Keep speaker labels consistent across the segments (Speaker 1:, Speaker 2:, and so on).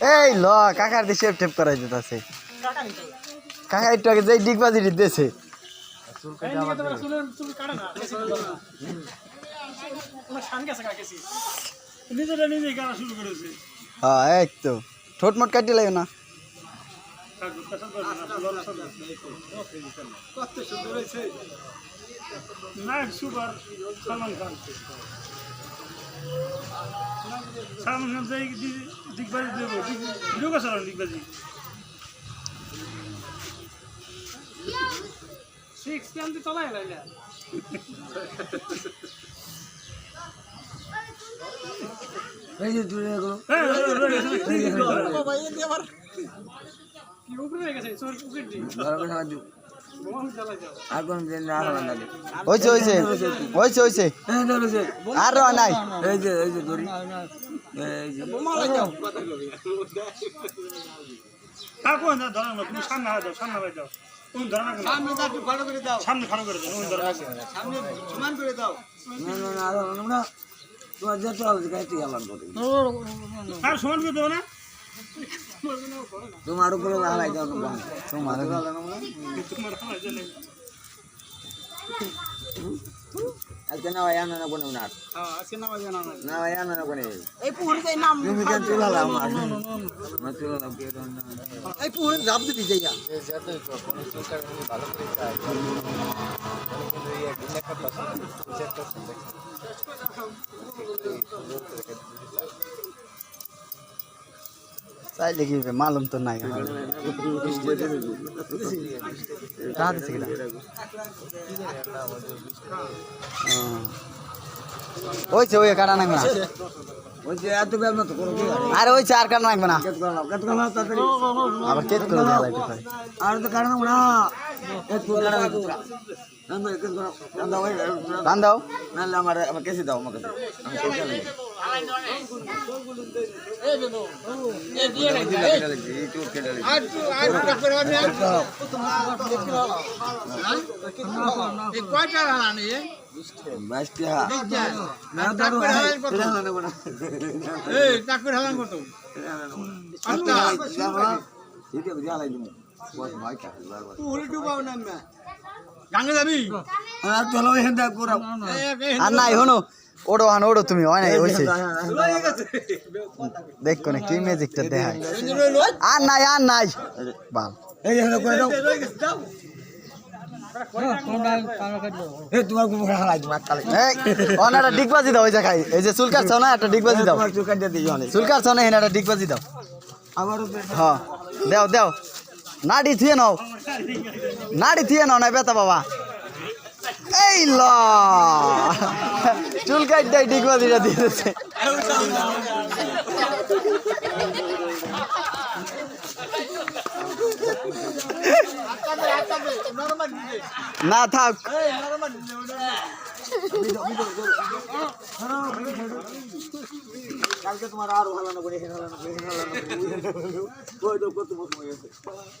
Speaker 1: এই ল কাকার দিয়ে শেপ টেপ করাই যেতেছে কাকা একটু আগে যে ডিগবাজি দিতেছে হ্যাঁ এই তো ঠোঁট মোট কাটিয়ে লাগবে না
Speaker 2: সালমান খান যাই দিগবাজি দেবো ভিডিও কাছে দিগবাজি সিক্স ক্যান্টি চলাই লাইলা
Speaker 3: এই যে দূরে গেল
Speaker 2: কি উপরে হয়ে গেছে সোর পকেট দি
Speaker 3: আর কোন দিন না হলো না
Speaker 1: হইছে হইছে হইছে হইছে
Speaker 3: এই ধরেছে
Speaker 1: আর নাই
Speaker 3: এই যে দড়ি এই যে
Speaker 2: কোন ধরো না তুমি সামনে দাও সামনে বাই দাও কোন ধরো না সামনে দাও একটু ভালো করে দাও সামনে ভালো করে দাও কোন ধরো সামনে সমান করে দাও
Speaker 3: না না তোমার যেতে হবে গাইতে গেলাম তো
Speaker 2: আর সমান করে দাও না
Speaker 3: তোমার উপরে হালাই দাও তোমার আজকে না ভাই আনা না কোন না
Speaker 2: হ্যাঁ আজকে না বাজে না
Speaker 3: না ভাই আনা না কোন
Speaker 2: এই পুরি যাই নাম
Speaker 3: তুমি কেন চুলালাম না চুলালাম কে না
Speaker 2: এই পুরি জাপ দিতে যাইয়া
Speaker 4: যাতে কোন সুলকার ভালো করে চায় কিন্তু এই একটা পার্সেন্ট
Speaker 1: চাইলে কি মালুম তো নাই হইছে ওই কাটা নাকবে না
Speaker 3: ওই যে এত বেল মত করো কি
Speaker 1: আরে হইছে আর কাটা নাকবে না
Speaker 3: কেত করলাম তাড়াতাড়ি
Speaker 1: আবার কেট করে দেওয়া লাগবে ভাই
Speaker 3: আর তো কারণ না এক ফুল কাটা কুকুরা না এক করো না দাও
Speaker 1: টান দাও
Speaker 3: না আমার কেসে দাও আমাকে আমি কেসে নেব এই বেনো এই দিয়ে রাখি এই চোর কেটে লাগি আর করে আমি এই কয়টা হালানি বাইশটা না দাও হালানি না এই টাকুর হালান কত আচ্ছা ঠিক আছে জ্বালাই দিমু বস ভাই কা পুরি ডুবাও না না গাঙ্গে যাবি আর চলো হেন্দা পুরা
Speaker 1: আর নাই হনো ওড়ো হান ওড়ো তুমি হয় নাই হইছে দেখো না কি ম্যাজিকটা দেখায় আর নাই বাল
Speaker 3: এই হেন্দা করে দাও এই তোমার কোন হালাই দিমা কালে
Speaker 1: এই ওনাটা ডিগবাজি দাও ওই জায়গায় এই যে চুলকার ছাও না একটা ডিগবাজি দাও
Speaker 3: তোমার চুকার দিয়ে দিও না
Speaker 1: চুলকার ছাও না এনাটা ডিগবাজি দাও
Speaker 3: আবার
Speaker 1: হ্যাঁ দাও নাড়ি থিয়ে নাও না বেতা বাবা এই ল চুল কাটটাই ডিগবাজিটা দিয়ে দিচ্ছে না থাক
Speaker 3: কালকে তোমার আর ভালো না করে হালানো ওই তো কত মত হয়ে গেছে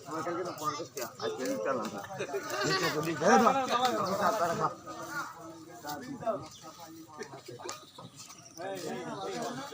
Speaker 3: আমার কালকে তো 50 টাকা আজকে চালান না